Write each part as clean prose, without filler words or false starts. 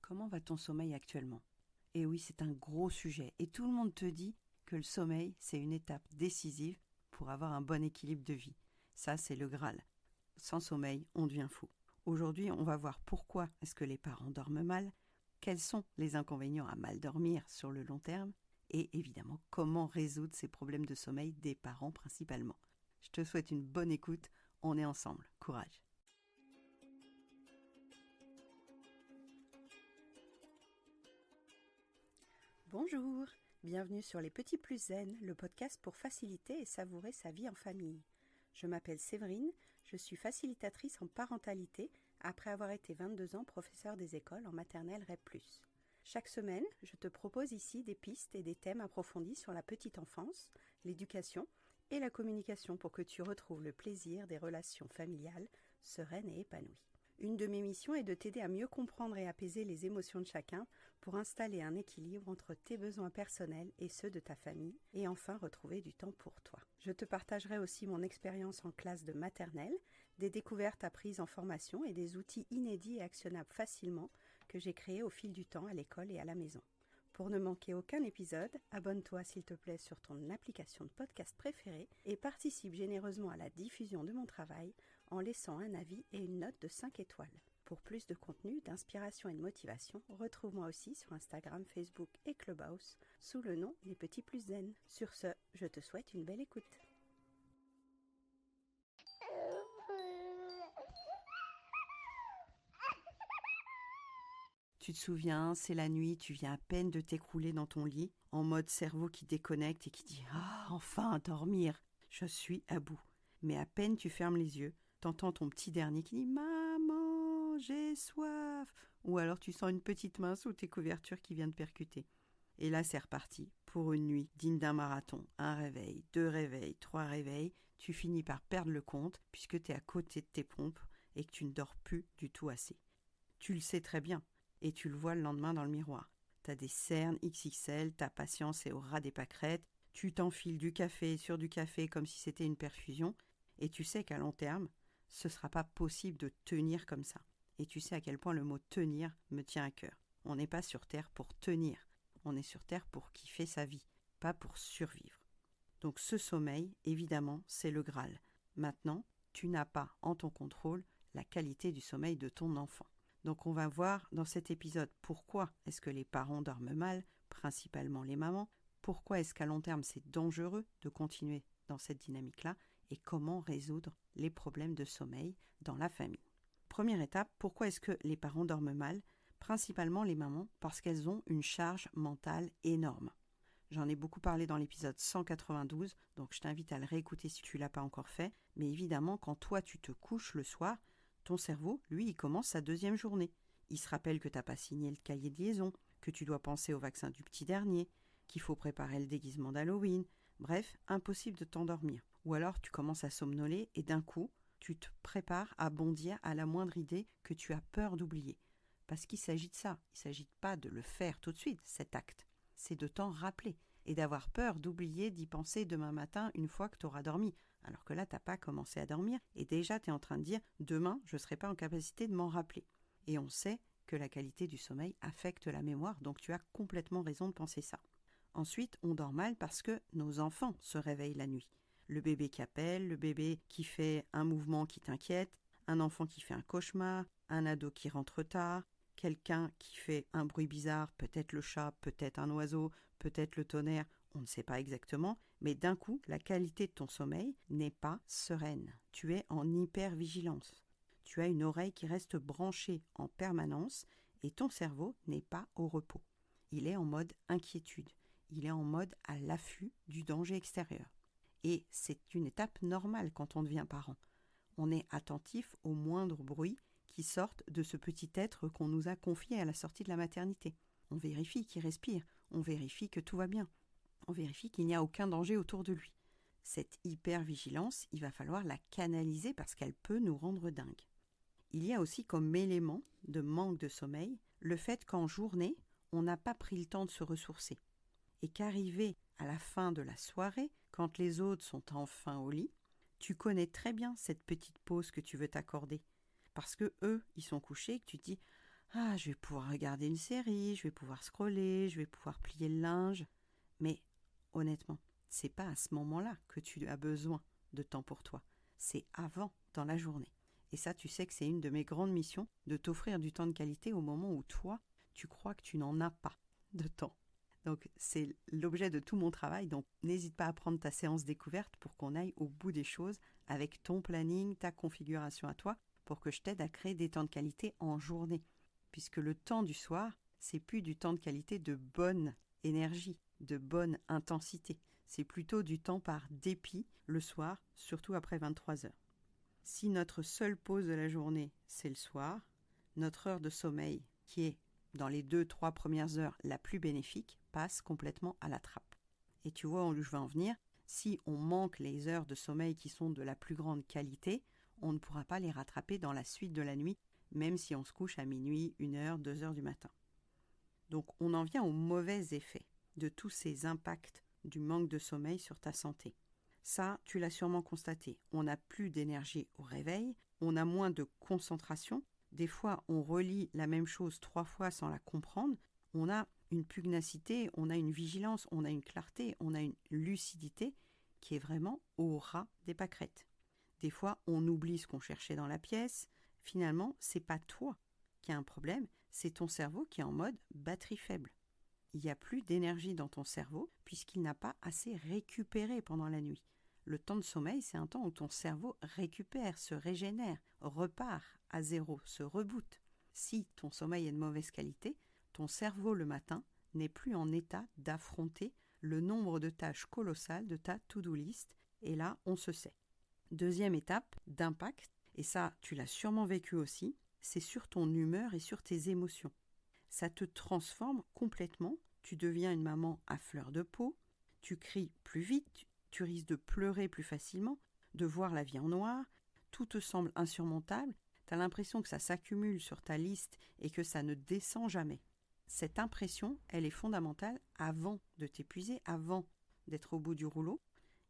Comment va ton sommeil actuellement? Et oui, c'est un gros sujet. Et tout le monde te dit que le sommeil, c'est une étape décisive pour avoir un bon équilibre de vie. Ça, c'est le Graal. Sans sommeil, on devient fou. Aujourd'hui, on va voir pourquoi est-ce que les parents dorment mal, quels sont les inconvénients à mal dormir sur le long terme, et évidemment, comment résoudre ces problèmes de sommeil des parents principalement. Je te souhaite une bonne écoute. On est ensemble. Courage. Bonjour, bienvenue sur Les Petits Plus Zen, le podcast pour faciliter et savourer sa vie en famille. Je m'appelle Séverine, je suis facilitatrice en parentalité après avoir été 22 ans professeure des écoles en maternelle REP+. Chaque semaine, je te propose ici des pistes et des thèmes approfondis sur la petite enfance, l'éducation et la communication pour que tu retrouves le plaisir des relations familiales sereines et épanouies. Une de mes missions est de t'aider à mieux comprendre et apaiser les émotions de chacun pour installer un équilibre entre tes besoins personnels et ceux de ta famille et enfin retrouver du temps pour toi. Je te partagerai aussi mon expérience en classe de maternelle, des découvertes apprises en formation et des outils inédits et actionnables facilement que j'ai créés au fil du temps à l'école et à la maison. Pour ne manquer aucun épisode, abonne-toi s'il te plaît sur ton application de podcast préférée et participe généreusement à la diffusion de mon travail en laissant un avis et une note de 5 étoiles. Pour plus de contenu, d'inspiration et de motivation, retrouve-moi aussi sur Instagram, Facebook et Clubhouse sous le nom Les Petits Plus Zen. Sur ce, je te souhaite une belle écoute. Tu te souviens, c'est la nuit, tu viens à peine de t'écrouler dans ton lit, en mode cerveau qui déconnecte et qui dit « Ah, enfin, dormir, je suis à bout ». Mais à peine tu fermes les yeux, t'entends ton petit dernier qui dit « Maman, j'ai soif ». Ou alors tu sens une petite main sous tes couvertures qui vient de percuter. Et là, c'est reparti pour une nuit digne d'un marathon. Un réveil, 2 réveils, 3 réveils. Tu finis par perdre le compte puisque tu es à côté de tes pompes et que tu ne dors plus du tout assez. Tu le sais très bien. Et tu le vois le lendemain dans le miroir. T'as des cernes XXL, ta patience est au ras des pâquerettes, tu t'enfiles du café sur du café comme si c'était une perfusion, et tu sais qu'à long terme, ce ne sera pas possible de tenir comme ça. Et tu sais à quel point le mot tenir me tient à cœur. On n'est pas sur Terre pour tenir, on est sur Terre pour kiffer sa vie, pas pour survivre. Donc ce sommeil, évidemment, c'est le Graal. Maintenant, tu n'as pas en ton contrôle la qualité du sommeil de ton enfant. Donc on va voir dans cet épisode pourquoi est-ce que les parents dorment mal, principalement les mamans, pourquoi est-ce qu'à long terme c'est dangereux de continuer dans cette dynamique-là et comment résoudre les problèmes de sommeil dans la famille. Première étape, pourquoi est-ce que les parents dorment mal? Principalement les mamans, parce qu'elles ont une charge mentale énorme. J'en ai beaucoup parlé dans l'épisode 192, donc je t'invite à le réécouter si tu ne l'as pas encore fait, mais évidemment quand toi tu te couches le soir, ton cerveau, lui, il commence sa deuxième journée. Il se rappelle que tu n'as pas signé le cahier de liaison, que tu dois penser au vaccin du petit dernier, qu'il faut préparer le déguisement d'Halloween. Bref, impossible de t'endormir. Ou alors tu commences à somnoler et d'un coup, tu te prépares à bondir à la moindre idée que tu as peur d'oublier. Parce qu'il s'agit de ça. Il ne s'agit pas de le faire tout de suite, cet acte. C'est de t'en rappeler et d'avoir peur d'oublier d'y penser demain matin une fois que tu auras dormi. Alors que là, tu n'as pas commencé à dormir et déjà tu es en train de dire « demain, je ne serai pas en capacité de m'en rappeler ». Et on sait que la qualité du sommeil affecte la mémoire, donc tu as complètement raison de penser ça. Ensuite, on dort mal parce que nos enfants se réveillent la nuit. Le bébé qui appelle, le bébé qui fait un mouvement qui t'inquiète, un enfant qui fait un cauchemar, un ado qui rentre tard, quelqu'un qui fait un bruit bizarre, peut-être le chat, peut-être un oiseau, peut-être le tonnerre, on ne sait pas exactement, mais d'un coup, la qualité de ton sommeil n'est pas sereine. Tu es en hypervigilance. Tu as une oreille qui reste branchée en permanence et ton cerveau n'est pas au repos. Il est en mode inquiétude. Il est en mode à l'affût du danger extérieur. Et c'est une étape normale quand on devient parent. On est attentif aux moindres bruits qui sortent de ce petit être qu'on nous a confié à la sortie de la maternité. On vérifie qu'il respire, on vérifie que tout va bien, on vérifie qu'il n'y a aucun danger autour de lui. Cette hypervigilance, il va falloir la canaliser parce qu'elle peut nous rendre dingues. Il y a aussi comme élément de manque de sommeil le fait qu'en journée, on n'a pas pris le temps de se ressourcer. Et qu'arrivé à la fin de la soirée, quand les autres sont enfin au lit, tu connais très bien cette petite pause que tu veux t'accorder. Parce que eux, ils sont couchés et que tu te dis Ah, je vais pouvoir regarder une série, je vais pouvoir scroller, je vais pouvoir plier le linge. Mais honnêtement, c'est pas à ce moment-là que tu as besoin de temps pour toi. C'est avant, dans la journée. Et ça, tu sais que c'est une de mes grandes missions, de t'offrir du temps de qualité au moment où toi, tu crois que tu n'en as pas de temps. Donc, c'est l'objet de tout mon travail. Donc, n'hésite pas à prendre ta séance découverte pour qu'on aille au bout des choses avec ton planning, ta configuration à toi, pour que je t'aide à créer des temps de qualité en journée. Puisque le temps du soir, c'est plus du temps de qualité de bonne énergie, de bonne intensité. C'est plutôt du temps par dépit le soir, surtout après 23 heures. Si notre seule pause de la journée, c'est le soir, notre heure de sommeil, qui est dans les 2-3 premières heures la plus bénéfique, passe complètement à la trappe. Et tu vois où je veux en venir, si on manque les heures de sommeil qui sont de la plus grande qualité, on ne pourra pas les rattraper dans la suite de la nuit, même si on se couche à minuit, 1h, 2h du matin. Donc on en vient aux mauvais effets de tous ces impacts du manque de sommeil sur ta santé. Ça, tu l'as sûrement constaté. On n'a plus d'énergie au réveil, on a moins de concentration. Des fois, on relit la même chose 3 fois sans la comprendre. On a une pugnacité, on a une vigilance, on a une clarté, on a une lucidité qui est vraiment au ras des pâquerettes. Des fois, on oublie ce qu'on cherchait dans la pièce. Finalement, c'est pas toi qui as un problème, c'est ton cerveau qui est en mode batterie faible. Il n'y a plus d'énergie dans ton cerveau puisqu'il n'a pas assez récupéré pendant la nuit. Le temps de sommeil, c'est un temps où ton cerveau récupère, se régénère, repart à zéro, se reboote. Si ton sommeil est de mauvaise qualité, ton cerveau le matin n'est plus en état d'affronter le nombre de tâches colossales de ta to-do list, et là, on se sait. Deuxième étape d'impact, et ça, tu l'as sûrement vécu aussi, c'est sur ton humeur et sur tes émotions. Ça te transforme complètement, tu deviens une maman à fleur de peau, tu cries plus vite, tu risques de pleurer plus facilement, de voir la vie en noir, tout te semble insurmontable, tu as l'impression que ça s'accumule sur ta liste et que ça ne descend jamais. Cette impression, elle est fondamentale avant de t'épuiser, avant d'être au bout du rouleau,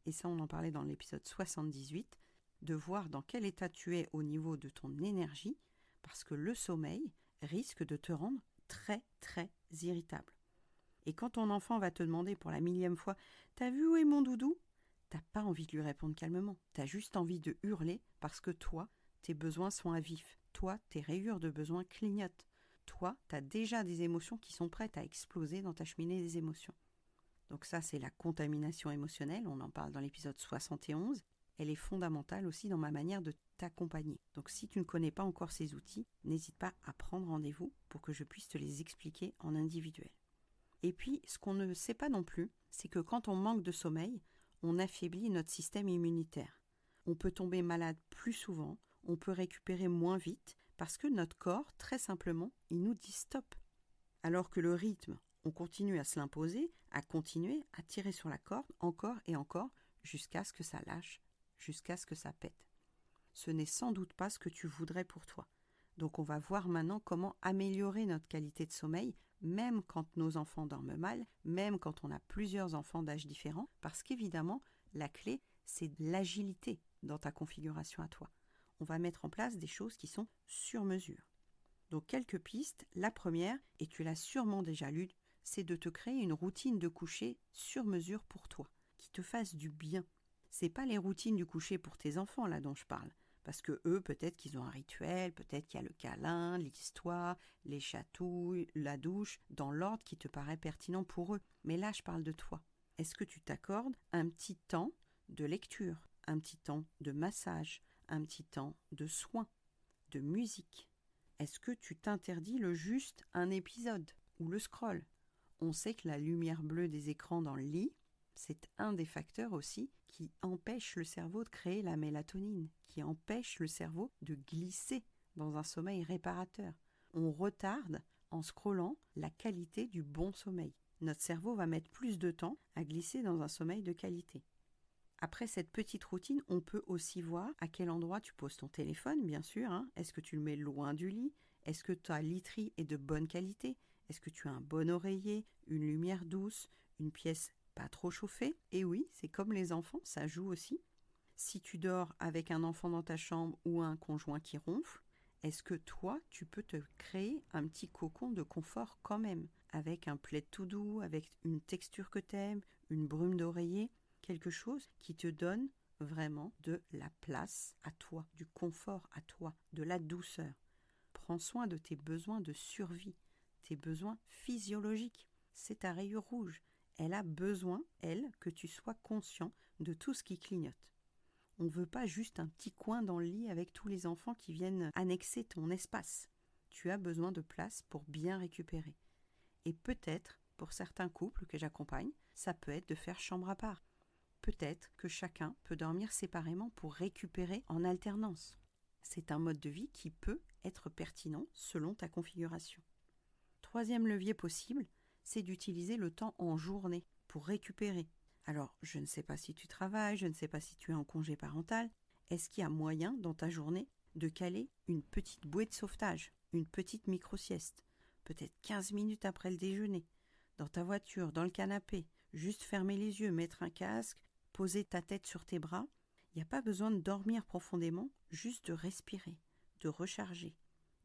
et ça on en parlait dans l'épisode 78, de voir dans quel état tu es au niveau de ton énergie, parce que le sommeil risque de te rendre très très irritable. Et quand ton enfant va te demander pour la 1000e fois « T'as vu où est mon doudou ?», t'as pas envie de lui répondre calmement. T'as juste envie de hurler parce que toi, tes besoins sont à vif. Toi, tes rayures de besoins clignotent. Toi, t'as déjà des émotions qui sont prêtes à exploser dans ta cheminée des émotions. Donc ça, c'est la contamination émotionnelle. On en parle dans l'épisode 71. Elle est fondamentale aussi dans ma manière de t'accompagner. Donc si tu ne connais pas encore ces outils, n'hésite pas à prendre rendez-vous pour que je puisse te les expliquer en individuel. Et puis, ce qu'on ne sait pas non plus, c'est que quand on manque de sommeil, on affaiblit notre système immunitaire. On peut tomber malade plus souvent, on peut récupérer moins vite, parce que notre corps, très simplement, il nous dit stop. Alors que le rythme, on continue à se l'imposer, à continuer à tirer sur la corde encore et encore, jusqu'à ce que ça lâche, jusqu'à ce que ça pète. Ce n'est sans doute pas ce que tu voudrais pour toi. Donc on va voir maintenant comment améliorer notre qualité de sommeil, même quand nos enfants dorment mal, même quand on a plusieurs enfants d'âge différents, parce qu'évidemment, la clé, c'est de l'agilité dans ta configuration à toi. On va mettre en place des choses qui sont sur mesure. Donc quelques pistes. La première, et tu l'as sûrement déjà lu, c'est de te créer une routine de coucher sur mesure pour toi, qui te fasse du bien. C'est pas les routines du coucher pour tes enfants là dont je parle. Parce que eux, peut-être qu'ils ont un rituel, peut-être qu'il y a le câlin, l'histoire, les chatouilles, la douche, dans l'ordre qui te paraît pertinent pour eux. Mais là, je parle de toi. Est-ce que tu t'accordes un petit temps de lecture, un petit temps de massage, un petit temps de soins, de musique? Est-ce que tu t'interdis le juste un épisode ou le scroll? On sait que la lumière bleue des écrans dans le lit, c'est un des facteurs aussi qui empêche le cerveau de créer la mélatonine, qui empêche le cerveau de glisser dans un sommeil réparateur. On retarde, en scrollant, la qualité du bon sommeil. Notre cerveau va mettre plus de temps à glisser dans un sommeil de qualité. Après cette petite routine, on peut aussi voir à quel endroit tu poses ton téléphone, bien sûr. Est-ce que tu le mets loin du lit? Est-ce que ta literie est de bonne qualité? Est-ce que tu as un bon oreiller, une lumière douce, une pièce pas trop chauffée? Et oui, c'est comme les enfants, ça joue aussi. Si tu dors avec un enfant dans ta chambre ou un conjoint qui ronfle, est-ce que toi, tu peux te créer un petit cocon de confort quand même, avec un plaid tout doux, avec une texture que t'aimes, une brume d'oreiller, quelque chose qui te donne vraiment de la place à toi, du confort à toi, de la douceur. Prends soin de tes besoins de survie, tes besoins physiologiques. C'est ta rayure rouge. Elle a besoin, elle, que tu sois conscient de tout ce qui clignote. On ne veut pas juste un petit coin dans le lit avec tous les enfants qui viennent annexer ton espace. Tu as besoin de place pour bien récupérer. Et peut-être, pour certains couples que j'accompagne, ça peut être de faire chambre à part. Peut-être que chacun peut dormir séparément pour récupérer en alternance. C'est un mode de vie qui peut être pertinent selon ta configuration. Troisième levier possible, c'est d'utiliser le temps en journée pour récupérer. Alors, je ne sais pas si tu travailles, je ne sais pas si tu es en congé parental. Est-ce qu'il y a moyen dans ta journée de caler une petite bouée de sauvetage, une petite micro-sieste, peut-être 15 minutes après le déjeuner, dans ta voiture, dans le canapé, juste fermer les yeux, mettre un casque, poser ta tête sur tes bras. Il n'y a pas besoin de dormir profondément, juste de respirer, de recharger,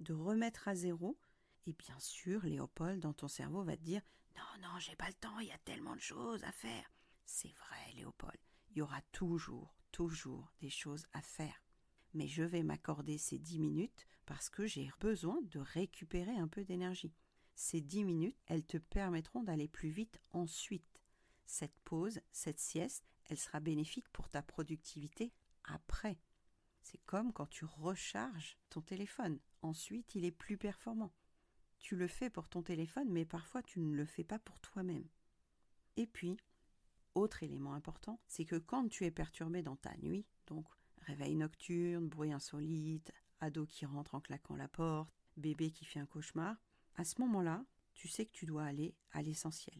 de remettre à zéro. Et bien sûr, Léopold, dans ton cerveau, va te dire « Non, j'ai pas le temps, il y a tellement de choses à faire. » C'est vrai, Léopold, il y aura toujours des choses à faire. Mais je vais m'accorder ces 10 minutes parce que j'ai besoin de récupérer un peu d'énergie. Ces 10 minutes, elles te permettront d'aller plus vite ensuite. Cette pause, cette sieste, elle sera bénéfique pour ta productivité après. C'est comme quand tu recharges ton téléphone. Ensuite, il est plus performant. Tu le fais pour ton téléphone, mais parfois tu ne le fais pas pour toi-même. Et puis, autre élément important, c'est que quand tu es perturbé dans ta nuit, donc réveil nocturne, bruit insolite, ado qui rentre en claquant la porte, bébé qui fait un cauchemar, à ce moment-là, tu sais que tu dois aller à l'essentiel.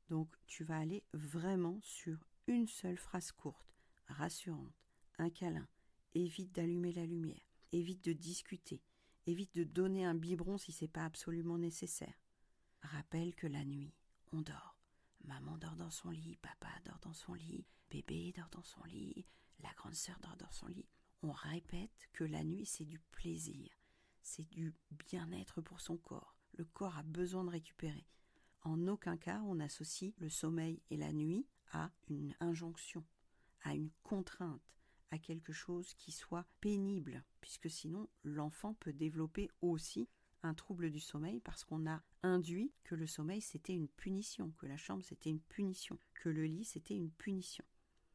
Donc tu vas aller vraiment sur une seule phrase courte, rassurante, un câlin, évite d'allumer la lumière, évite de discuter, évite de donner un biberon si ce n'est pas absolument nécessaire. Rappelle que la nuit, on dort. Maman dort dans son lit, papa dort dans son lit, bébé dort dans son lit, la grande sœur dort dans son lit. On répète que la nuit, c'est du plaisir, c'est du bien-être pour son corps. Le corps a besoin de récupérer. En aucun cas, on associe le sommeil et la nuit à une injonction, à une contrainte, à quelque chose qui soit pénible, puisque sinon, l'enfant peut développer aussi un trouble du sommeil parce qu'on a induit que le sommeil c'était une punition, que la chambre c'était une punition, que le lit c'était une punition.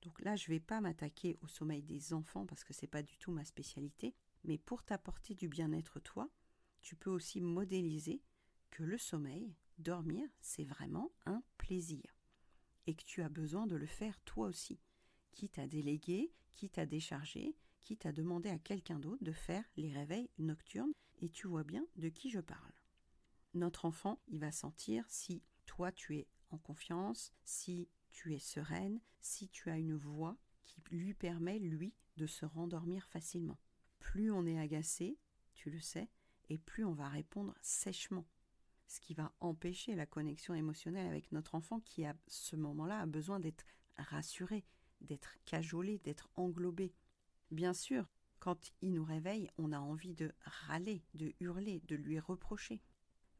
Donc là, je ne vais pas m'attaquer au sommeil des enfants parce que ce n'est pas du tout ma spécialité, mais pour t'apporter du bien-être toi, tu peux aussi modéliser que le sommeil, dormir, c'est vraiment un plaisir et que tu as besoin de le faire toi aussi, quitte à déléguer, quitte à décharger, quitte à demander à quelqu'un d'autre de faire les réveils nocturnes, et tu vois bien de qui je parle. Notre enfant, il va sentir si toi tu es en confiance, si tu es sereine, si tu as une voix qui lui permet, lui, de se rendormir facilement. Plus on est agacé, tu le sais, et plus on va répondre sèchement, ce qui va empêcher la connexion émotionnelle avec notre enfant qui, à ce moment-là, a besoin d'être rassuré, d'être cajolé, d'être englobé. Bien sûr, quand il nous réveille, on a envie de râler, de hurler, de lui reprocher.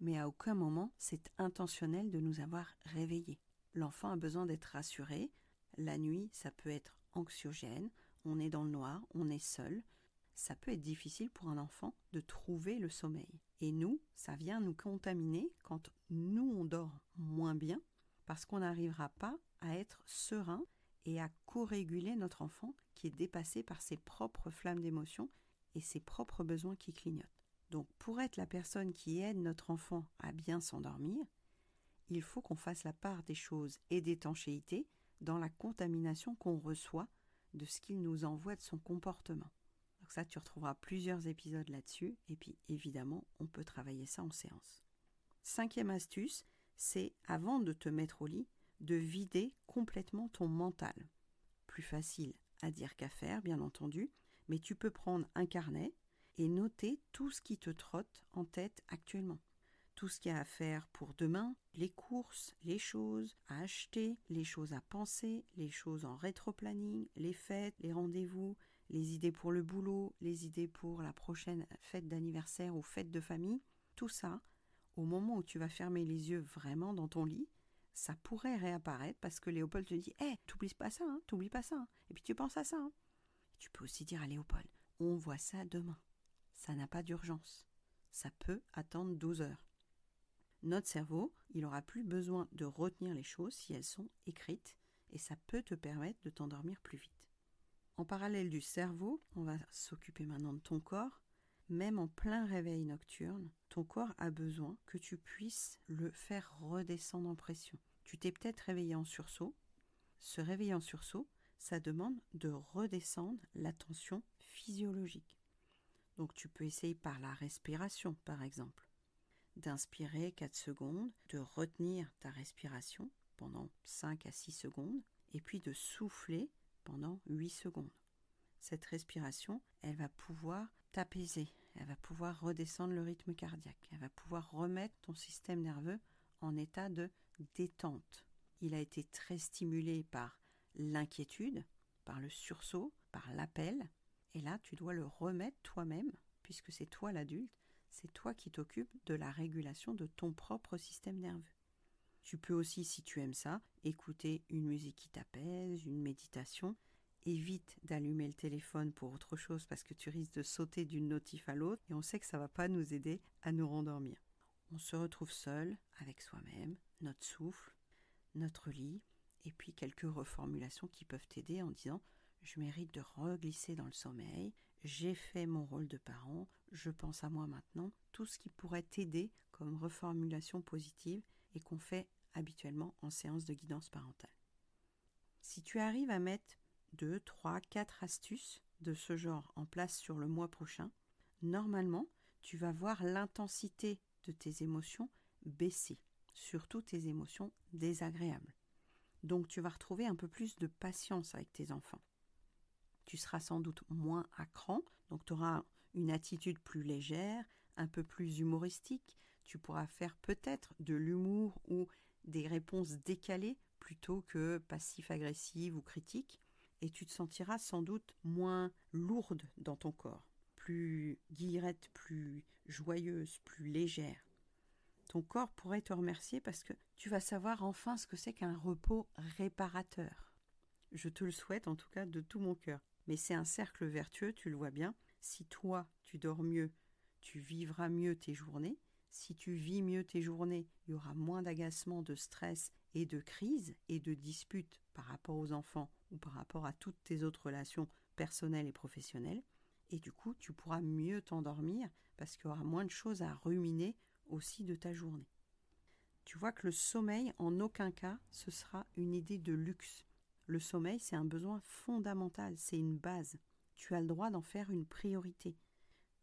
Mais à aucun moment, c'est intentionnel de nous avoir réveillés. L'enfant a besoin d'être rassuré. La nuit, ça peut être anxiogène, on est dans le noir, on est seul. Ça peut être difficile pour un enfant de trouver le sommeil. Et nous, ça vient nous contaminer quand nous, on dort moins bien, parce qu'on n'arrivera pas à être serein et à co-réguler notre enfant qui est dépassé par ses propres flammes d'émotion et ses propres besoins qui clignotent. Donc pour être la personne qui aide notre enfant à bien s'endormir, il faut qu'on fasse la part des choses et d'étanchéité dans la contamination qu'on reçoit de ce qu'il nous envoie de son comportement. Donc ça, tu retrouveras plusieurs épisodes là-dessus et puis évidemment, on peut travailler ça en séance. 5e astuce, c'est avant de te mettre au lit, de vider complètement ton mental. Plus facile à dire qu'à faire, bien entendu, mais tu peux prendre un carnet et noter tout ce qui te trotte en tête actuellement. Tout ce qu'il y a à faire pour demain, les courses, les choses à acheter, les choses à penser, les choses en rétroplanning, les fêtes, les rendez-vous, les idées pour le boulot, les idées pour la prochaine fête d'anniversaire ou fête de famille, tout ça, au moment où tu vas fermer les yeux vraiment dans ton lit, ça pourrait réapparaître parce que Léopold te dit « Hé, t'oublies pas ça, t'oublies pas ça. » Et puis tu penses à ça. Tu peux aussi dire à Léopold « On voit ça demain. Ça n'a pas d'urgence. Ça peut attendre 12 heures. » Notre cerveau, il n'aura plus besoin de retenir les choses si elles sont écrites et ça peut te permettre de t'endormir plus vite. En parallèle du cerveau, on va s'occuper maintenant de ton corps. Même en plein réveil nocturne, ton corps a besoin que tu puisses le faire redescendre en pression. Tu t'es peut-être réveillé en sursaut. Se réveiller en sursaut, ça demande de redescendre la tension physiologique. Donc tu peux essayer par la respiration, par exemple, d'inspirer 4 secondes, de retenir ta respiration pendant 5 à 6 secondes, et puis de souffler pendant 8 secondes. Cette respiration, elle va pouvoir t'apaiser, elle va pouvoir redescendre le rythme cardiaque, elle va pouvoir remettre ton système nerveux en état de détente. Il a été très stimulé par l'inquiétude, par le sursaut, par l'appel, et là tu dois le remettre toi-même, puisque c'est toi l'adulte, c'est toi qui t'occupes de la régulation de ton propre système nerveux. Tu peux aussi, si tu aimes ça, écouter une musique qui t'apaise, une méditation. Évite d'allumer le téléphone pour autre chose parce que tu risques de sauter d'une notif à l'autre et on sait que ça ne va pas nous aider à nous rendormir. On se retrouve seul avec soi-même, notre souffle, notre lit et puis quelques reformulations qui peuvent t'aider en disant « Je mérite de reglisser dans le sommeil, j'ai fait mon rôle de parent, je pense à moi maintenant », tout ce qui pourrait t'aider comme reformulation positive et qu'on fait habituellement en séance de guidance parentale. Si tu arrives à mettre 2, 3, 4 astuces de ce genre en place sur le mois prochain, normalement, tu vas voir l'intensité de tes émotions baisser, surtout tes émotions désagréables. Donc, tu vas retrouver un peu plus de patience avec tes enfants. Tu seras sans doute moins à cran, donc tu auras une attitude plus légère, un peu plus humoristique. Tu pourras faire peut-être de l'humour ou des réponses décalées plutôt que passives-agressives ou critiques. Et tu te sentiras sans doute moins lourde dans ton corps, plus guillerette, plus joyeuse, plus légère. Ton corps pourrait te remercier parce que tu vas savoir enfin ce que c'est qu'un repos réparateur. Je te le souhaite en tout cas de tout mon cœur. Mais c'est un cercle vertueux, tu le vois bien. Si toi, tu dors mieux, tu vivras mieux tes journées. Si tu vis mieux tes journées, il y aura moins d'agacement, de stress et de crise et de disputes par rapport aux enfants ou par rapport à toutes tes autres relations personnelles et professionnelles. Et du coup, tu pourras mieux t'endormir parce qu'il y aura moins de choses à ruminer aussi de ta journée. Tu vois que le sommeil, en aucun cas, ce sera une idée de luxe. Le sommeil, c'est un besoin fondamental, c'est une base. Tu as le droit d'en faire une priorité.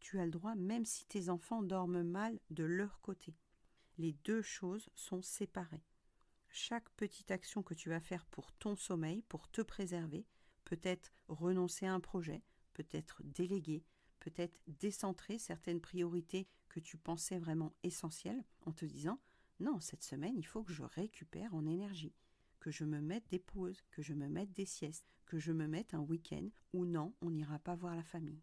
Tu as le droit, même si tes enfants dorment mal de leur côté. Les deux choses sont séparées. Chaque petite action que tu vas faire pour ton sommeil, pour te préserver, peut-être renoncer à un projet, peut-être déléguer, peut-être décentrer certaines priorités que tu pensais vraiment essentielles en te disant « Non, cette semaine, il faut que je récupère en énergie, que je me mette des pauses, que je me mette des siestes, que je me mette un week-end où non, on n'ira pas voir la famille. »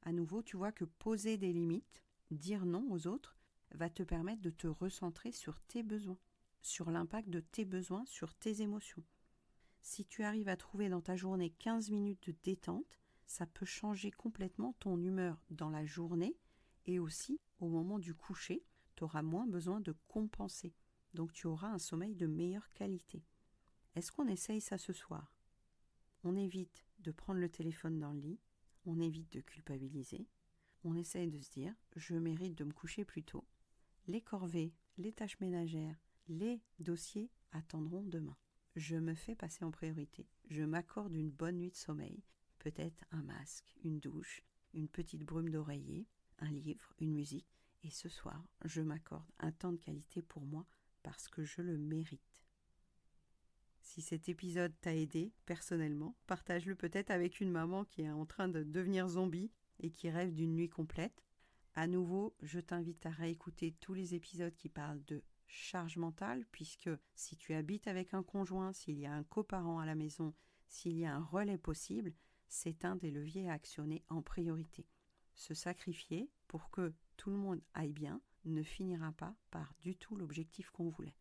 À nouveau, tu vois que poser des limites, dire non aux autres, va te permettre de te recentrer sur tes besoins, sur l'impact de tes besoins, sur tes émotions. Si tu arrives à trouver dans ta journée 15 minutes de détente, ça peut changer complètement ton humeur dans la journée et aussi au moment du coucher, tu auras moins besoin de compenser. Donc tu auras un sommeil de meilleure qualité. Est-ce qu'on essaye ça ce soir ? On évite de prendre le téléphone dans le lit, on évite de culpabiliser, on essaye de se dire « je mérite de me coucher plus tôt ». Les corvées, les tâches ménagères, les dossiers attendront demain. Je me fais passer en priorité. Je m'accorde une bonne nuit de sommeil, peut-être un masque, une douche, une petite brume d'oreiller, un livre, une musique. Et ce soir, je m'accorde un temps de qualité pour moi parce que je le mérite. Si cet épisode t'a aidé personnellement, partage-le peut-être avec une maman qui est en train de devenir zombie et qui rêve d'une nuit complète. À nouveau, je t'invite à réécouter tous les épisodes qui parlent de charge mentale, puisque si tu habites avec un conjoint, s'il y a un coparent à la maison, s'il y a un relais possible, c'est un des leviers à actionner en priorité. Se sacrifier pour que tout le monde aille bien ne finira pas par du tout l'objectif qu'on voulait.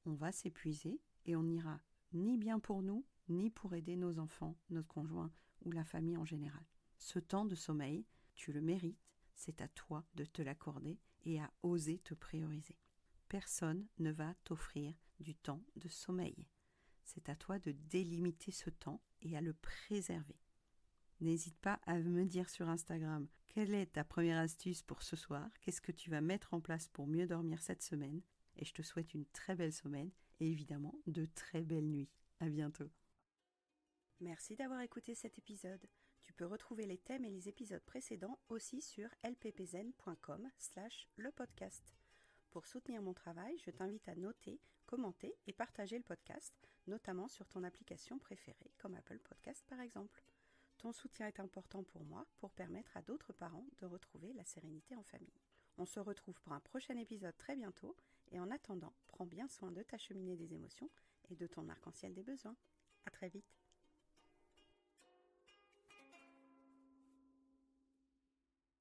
On va s'épuiser et on n'ira ni bien pour nous, ni pour aider nos enfants, notre conjoint ou la famille en général. Ce temps de sommeil, tu le mérites, c'est à toi de te l'accorder et à oser te prioriser. Personne ne va t'offrir du temps de sommeil. C'est à toi de délimiter ce temps et à le préserver. N'hésite pas à me dire sur Instagram quelle est ta première astuce pour ce soir, qu'est-ce que tu vas mettre en place pour mieux dormir cette semaine. Et je te souhaite une très belle semaine et évidemment de très belles nuits. À bientôt. Merci d'avoir écouté cet épisode. Tu peux retrouver les thèmes et les épisodes précédents aussi sur lppzen.com/lepodcast. Pour soutenir mon travail, je t'invite à noter, commenter et partager le podcast, notamment sur ton application préférée comme Apple Podcast par exemple. Ton soutien est important pour moi pour permettre à d'autres parents de retrouver la sérénité en famille. On se retrouve pour un prochain épisode très bientôt et en attendant, prends bien soin de ta cheminée des émotions et de ton arc-en-ciel des besoins. À très vite.